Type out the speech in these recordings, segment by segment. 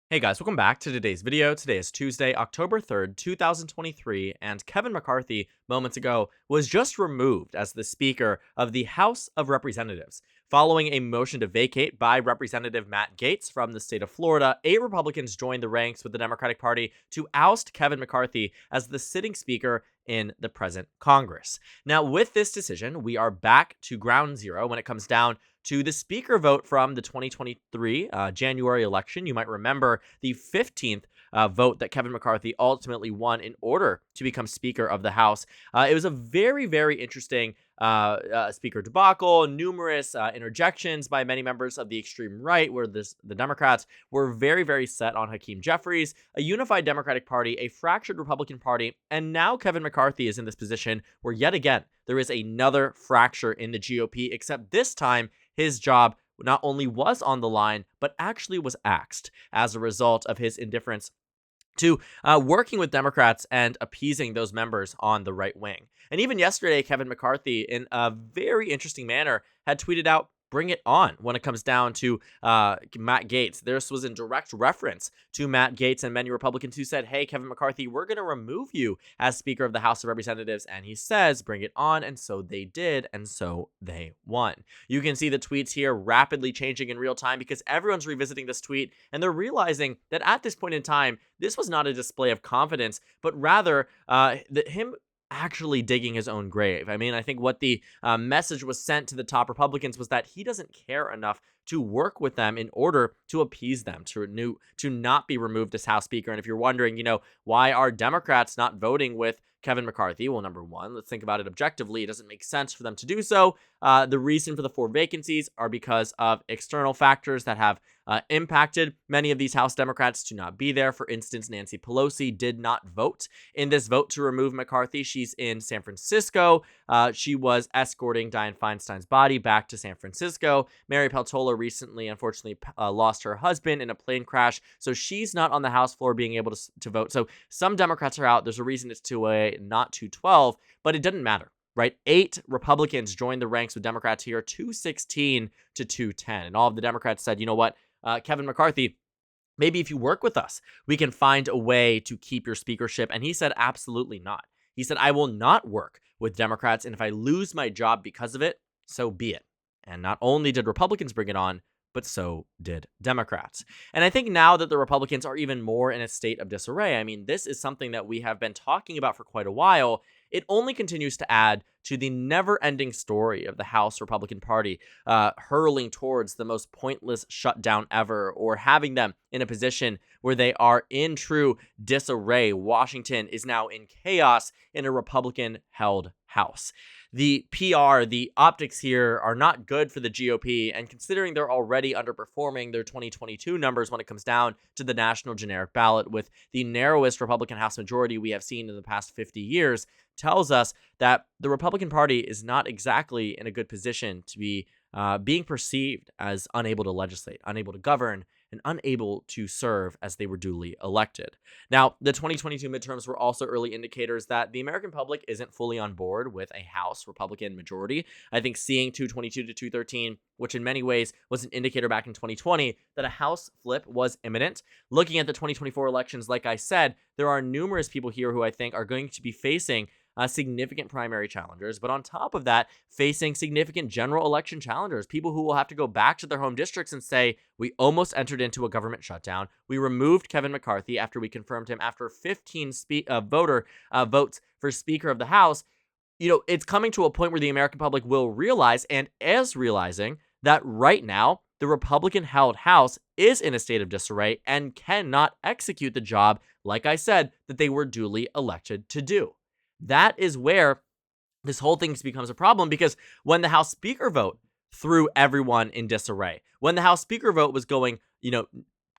Hey guys, welcome back to today's video. Today is Tuesday, October 3rd, 2023, and Kevin McCarthy, moments ago, was just removed as the Speaker of the House of Representatives. Following a motion to vacate by Representative Matt Gaetz from the state of Florida, 8 Republicans joined the ranks with the Democratic Party to oust Kevin McCarthy as the sitting Speaker in the present Congress. Now, with this decision, we are back to ground zero when it comes down to the speaker vote from the 2023 January election. You might remember the 15th vote that Kevin McCarthy ultimately won in order to become Speaker of the House. It was a very, very interesting speaker debacle, numerous interjections by many members of the extreme right, where the Democrats were very, very set on Hakeem Jeffries, a unified Democratic Party, a fractured Republican Party, and now Kevin McCarthy is in this position where yet again there is another fracture in the GOP, except this time his job not only was on the line, but actually was axed as a result of his indifference to working with Democrats and appeasing those members on the right wing. And even yesterday, Kevin McCarthy, in a very interesting manner, had tweeted out, "Bring it on," when it comes down to Matt Gaetz. This was in direct reference to Matt Gaetz and many Republicans who said, "Hey, Kevin McCarthy, we're going to remove you as Speaker of the House of Representatives." And he says, "Bring it on." And so they did. And so they won. You can see the tweets here rapidly changing in real time because everyone's revisiting this tweet and they're realizing that at this point in time, this was not a display of confidence, but rather him actually digging his own grave. I mean, I think what the message was sent to the top Republicans was that he doesn't care enough to work with them in order to appease them, to not be removed as House Speaker. And if you're wondering, why are Democrats not voting with Kevin McCarthy? Well, number one, let's think about it objectively. It doesn't make sense for them to do so. The reason for the 4 vacancies are because of external factors that have impacted many of these House Democrats to not be there. For instance, Nancy Pelosi did not vote in this vote to remove McCarthy. She's in San Francisco. She was escorting Dianne Feinstein's body back to San Francisco. Mary Peltola recently, unfortunately, lost her husband in a plane crash, so she's not on the House floor being able to vote. So some Democrats are out. There's a reason it's 2A, not 212, but it doesn't matter. Right? 8 Republicans joined the ranks with Democrats here, 216 to 210. And all of the Democrats said, you know what, Kevin McCarthy, maybe if you work with us, we can find a way to keep your speakership. And he said, absolutely not. He said, I will not work with Democrats. And if I lose my job because of it, so be it. And not only did Republicans bring it on, but so did Democrats. And I think now that the Republicans are even more in a state of disarray, I mean, this is something that we have been talking about for quite a while. It only continues to add to the never-ending story of the House Republican Party hurling towards the most pointless shutdown ever, or having them in a position where they are in true disarray. Washington is now in chaos in a Republican-held House. The PR, the optics here are not good for the GOP, and considering they're already underperforming their 2022 numbers when it comes down to the national generic ballot, with the narrowest Republican House majority we have seen in the past 50 years, tells us that the Republican Party is not exactly in a good position to be being perceived as unable to legislate, unable to govern, and unable to serve as they were duly elected. Now, the 2022 midterms were also early indicators that the American public isn't fully on board with a House Republican majority. I think seeing 222 to 213, which in many ways was an indicator back in 2020 that a House flip was imminent. Looking at the 2024 elections, like I said, there are numerous people here who I think are going to be facing significant primary challengers, but on top of that, facing significant general election challengers, people who will have to go back to their home districts and say, we almost entered into a government shutdown. We removed Kevin McCarthy after we confirmed him after 15 votes for Speaker of the House. It's coming to a point where the American public will realize, and is realizing, that right now, the Republican-held House is in a state of disarray and cannot execute the job, like I said, that they were duly elected to do. That is where this whole thing becomes a problem, because when the House Speaker vote threw everyone in disarray, when the House Speaker vote was going,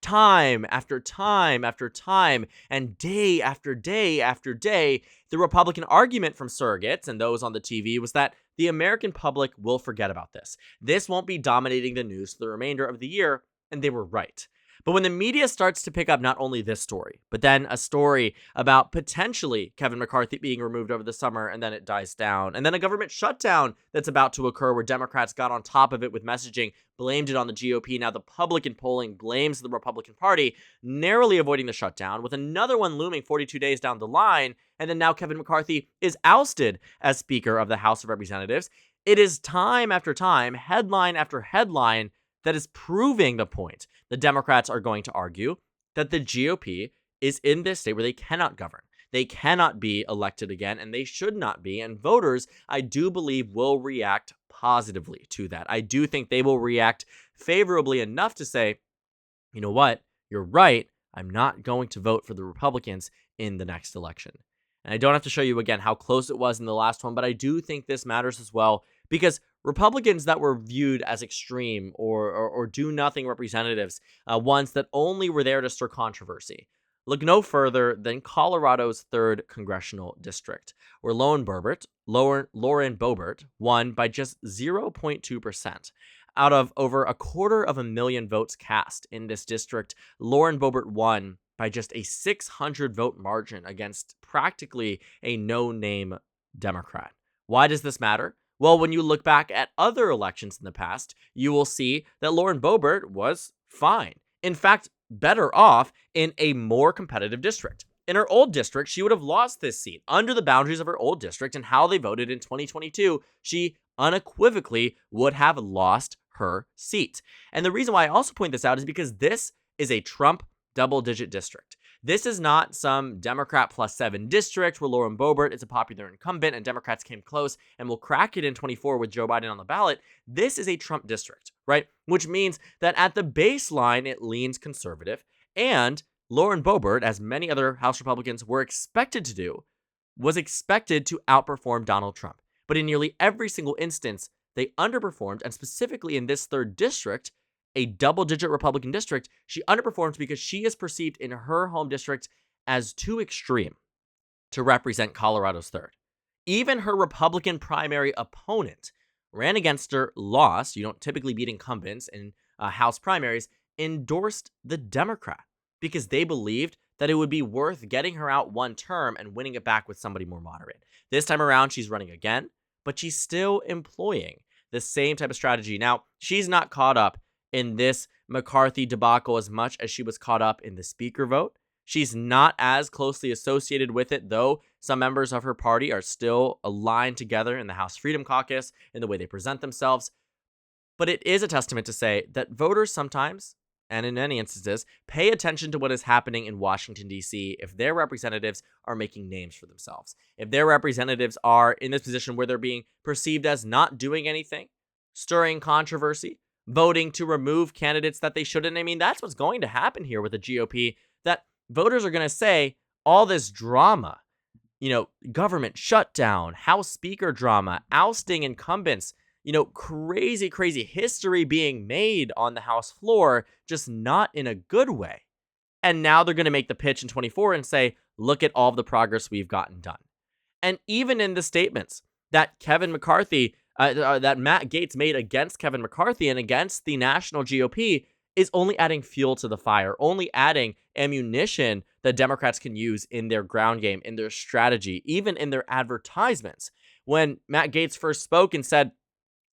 time after time after time and day after day after day, the Republican argument from surrogates and those on the TV was that the American public will forget about this. This won't be dominating the news for the remainder of the year, and they were right. But when the media starts to pick up not only this story, but then a story about potentially Kevin McCarthy being removed over the summer, and then it dies down, and then a government shutdown that's about to occur where Democrats got on top of it with messaging, blamed it on the GOP. Now the public in polling blames the Republican Party, narrowly avoiding the shutdown, with another one looming 42 days down the line, and then now Kevin McCarthy is ousted as Speaker of the House of Representatives. It is time after time, headline after headline, that is proving the point the Democrats are going to argue that the GOP is in this state where they cannot govern. They cannot be elected again, and they should not be. And voters, I do believe, will react positively to that. I do think they will react favorably enough to say, you know what, you're right, I'm not going to vote for the Republicans in the next election. And I don't have to show you again how close it was in the last one, but I do think this matters as well, because Republicans that were viewed as extreme or do-nothing representatives, ones that only were there to stir controversy, look no further than Colorado's 3rd Congressional District, where Lauren Boebert won by just 0.2%. Out of over 250,000 votes cast in this district, Lauren Boebert won by just a 600 vote margin against practically a no-name Democrat. Why does this matter? Well, when you look back at other elections in the past, you will see that Lauren Boebert was fine. In fact, better off in a more competitive district. In her old district, she would have lost this seat. Under the boundaries of her old district and how they voted in 2022, she unequivocally would have lost her seat. And the reason why I also point this out is because this is a Trump double-digit district. This is not some Democrat +7 district where Lauren Boebert is a popular incumbent and Democrats came close and will crack it in 24 with Joe Biden on the ballot. This is a Trump district, right? Which means that at the baseline, it leans conservative. And Lauren Boebert, as many other House Republicans were expected to do, was expected to outperform Donald Trump. But in nearly every single instance, they underperformed, and specifically in this 3rd district, a double-digit Republican district, she underperformed because she is perceived in her home district as too extreme to represent Colorado's 3rd. Even her Republican primary opponent ran against her, lost. You don't typically beat incumbents in House primaries, endorsed the Democrat because they believed that it would be worth getting her out one term and winning it back with somebody more moderate. This time around, she's running again, but she's still employing the same type of strategy. Now, she's not caught up in this McCarthy debacle as much as she was caught up in the Speaker vote. She's not as closely associated with it, though some members of her party are still aligned together in the House Freedom Caucus in the way they present themselves. But it is a testament to say that voters sometimes, and in many instances, pay attention to what is happening in Washington, D.C. if their representatives are making names for themselves. If their representatives are in this position where they're being perceived as not doing anything, stirring controversy, voting to remove candidates that they shouldn't. I mean, that's what's going to happen here with the GOP, that voters are going to say all this drama, government shutdown, House Speaker drama, ousting incumbents, crazy, crazy history being made on the House floor, just not in a good way. And now they're going to make the pitch in 24 and say, look at all of the progress we've gotten done. And even in the statements that Kevin McCarthy that Matt Gaetz made against Kevin McCarthy and against the national GOP is only adding fuel to the fire, only adding ammunition that Democrats can use in their ground game, in their strategy, even in their advertisements. When Matt Gaetz first spoke and said,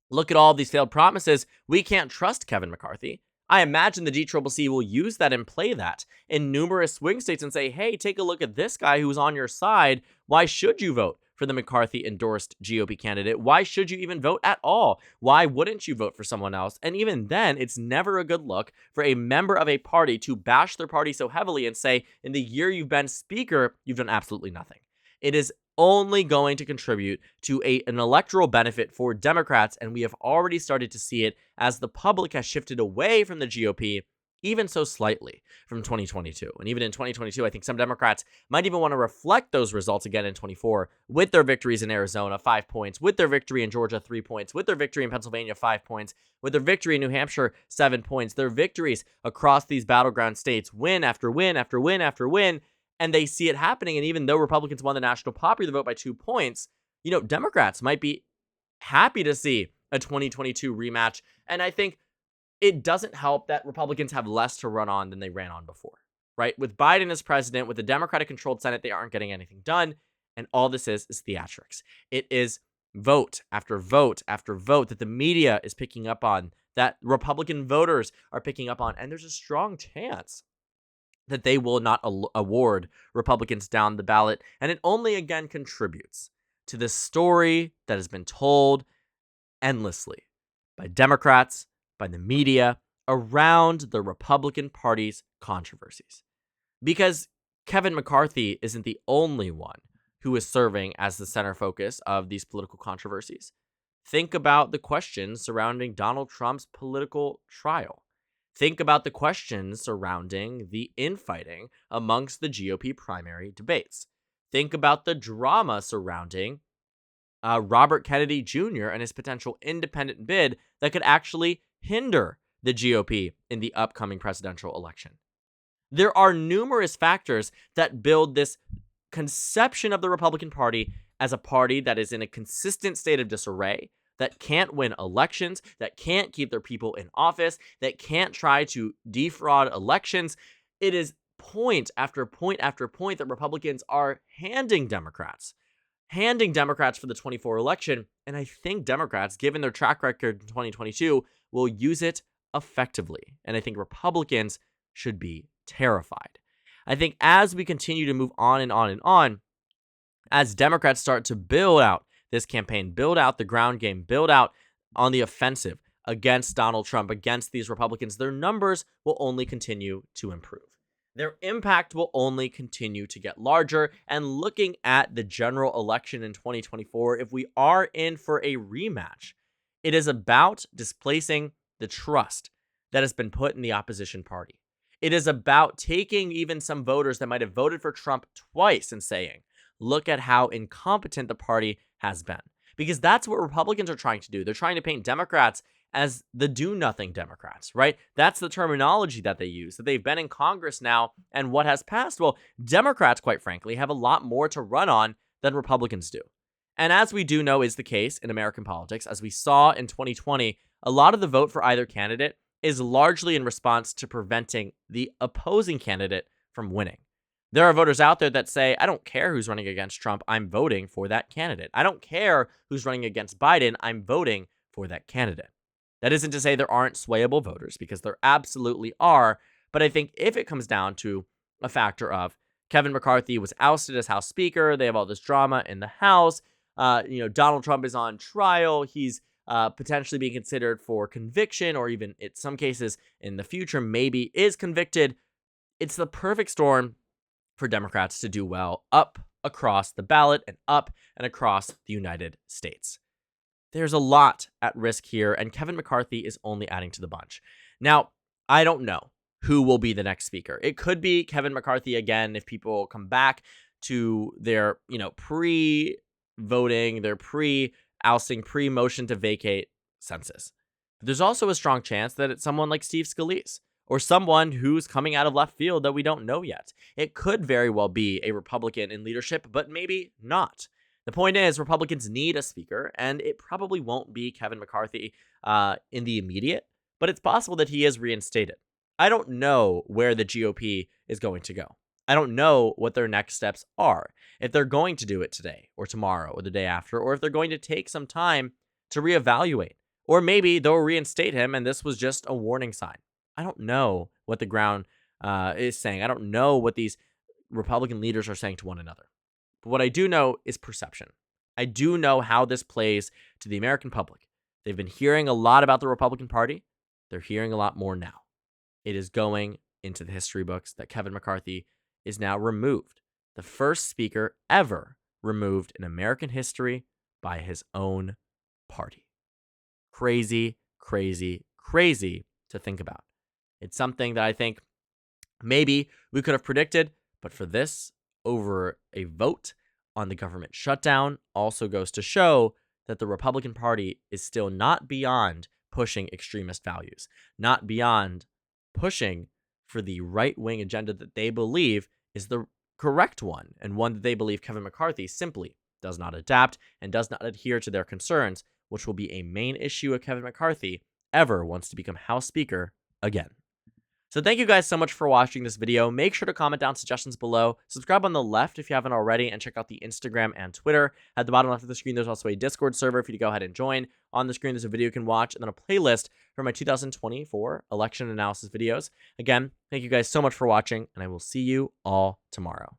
look at all these failed promises, we can't trust Kevin McCarthy, I imagine the DCCC will use that and play that in numerous swing states and say, hey, take a look at this guy who's on your side. Why should you vote for the McCarthy-endorsed GOP candidate? Why should you even vote at all? Why wouldn't you vote for someone else? And even then, it's never a good look for a member of a party to bash their party so heavily and say, in the year you've been Speaker, you've done absolutely nothing. It is only going to contribute to an electoral benefit for Democrats, and we have already started to see it as the public has shifted away from the GOP, even so slightly, from 2022. And even in 2022, I think some Democrats might even want to reflect those results again in 24 with their victories in Arizona, 5 points, with their victory in Georgia, 3 points, with their victory in Pennsylvania, 5 points, with their victory in New Hampshire, 7 points, their victories across these battleground states, win after win after win after win, and they see it happening. And even though Republicans won the national popular vote by 2 points, Democrats might be happy to see a 2022 rematch. And I think it doesn't help that Republicans have less to run on than they ran on before, right? With Biden as president, with the Democratic-controlled Senate, they aren't getting anything done, and all this is theatrics. It is vote after vote after vote that the media is picking up on, that Republican voters are picking up on, and there's a strong chance that they will not award Republicans down the ballot, and it only again contributes to this story that has been told endlessly by Democrats, by the media, around the Republican Party's controversies. Because Kevin McCarthy isn't the only one who is serving as the center focus of these political controversies. Think about the questions surrounding Donald Trump's political trial. Think about the questions surrounding the infighting amongst the GOP primary debates. Think about the drama surrounding Robert Kennedy Jr. and his potential independent bid that could actually hinder the GOP in the upcoming presidential election. There are numerous factors that build this conception of the Republican Party as a party that is in a consistent state of disarray, that can't win elections, that can't keep their people in office, that can't try to defraud elections. It is point after point after point that Republicans are handing Democrats for the 24 election, and I think Democrats, given their track record in 2022, will use it effectively, and I think Republicans should be terrified. I think as we continue to move on and on and on, as Democrats start to build out this campaign, build out the ground game, build out on the offensive against Donald Trump, against these Republicans, their numbers will only continue to improve. Their impact will only continue to get larger. And looking at the general election in 2024, if we are in for a rematch, it is about displacing the trust that has been put in the opposition party. It is about taking even some voters that might have voted for Trump twice and saying, look at how incompetent the party has been. Because that's what Republicans are trying to do. They're trying to paint Democrats as the do-nothing Democrats, right? That's the terminology that they use, that they've been in Congress now, and what has passed? Well, Democrats, quite frankly, have a lot more to run on than Republicans do. And as we do know is the case in American politics, as we saw in 2020, a lot of the vote for either candidate is largely in response to preventing the opposing candidate from winning. There are voters out there that say, I don't care who's running against Trump, I'm voting for that candidate. I don't care who's running against Biden, I'm voting for that candidate. That isn't to say there aren't swayable voters, because there absolutely are, but I think if it comes down to a factor of Kevin McCarthy was ousted as House Speaker, they have all this drama in the House, Donald Trump is on trial, he's potentially being considered for conviction, or even in some cases in the future maybe is convicted, it's the perfect storm for Democrats to do well up across the ballot and up and across the United States. There's a lot at risk here, and Kevin McCarthy is only adding to the bunch. Now, I don't know who will be the next speaker. It could be Kevin McCarthy again if people come back to their, pre-voting, their pre-ousting, pre-motion to vacate census. But there's also a strong chance that it's someone like Steve Scalise, or someone who's coming out of left field that we don't know yet. It could very well be a Republican in leadership, but maybe not. The point is, Republicans need a speaker, and it probably won't be Kevin McCarthy in the immediate, but it's possible that he is reinstated. I don't know where the GOP is going to go. I don't know what their next steps are, if they're going to do it today or tomorrow or the day after, or if they're going to take some time to reevaluate, or maybe they'll reinstate him and this was just a warning sign. I don't know what the ground is saying. I don't know what these Republican leaders are saying to one another. But what I do know is perception. I do know how this plays to the American public. They've been hearing a lot about the Republican Party. They're hearing a lot more now. It is going into the history books that Kevin McCarthy is now removed. The first speaker ever removed in American history by his own party. Crazy, crazy, crazy to think about. It's something that I think maybe we could have predicted, but for this, over a vote on the government shutdown, also goes to show that the Republican Party is still not beyond pushing extremist values, not beyond pushing for the right-wing agenda that they believe is the correct one, and one that they believe Kevin McCarthy simply does not adapt and does not adhere to their concerns, which will be a main issue of Kevin McCarthy ever wants to become House Speaker again. So thank you guys so much for watching this video. Make sure to comment down suggestions below. Subscribe on the left if you haven't already, and check out the Instagram and Twitter. At the bottom left of the screen, there's also a Discord server for you to go ahead and join. On the screen, there's a video you can watch, and then a playlist for my 2024 election analysis videos. Again, thank you guys so much for watching, and I will see you all tomorrow.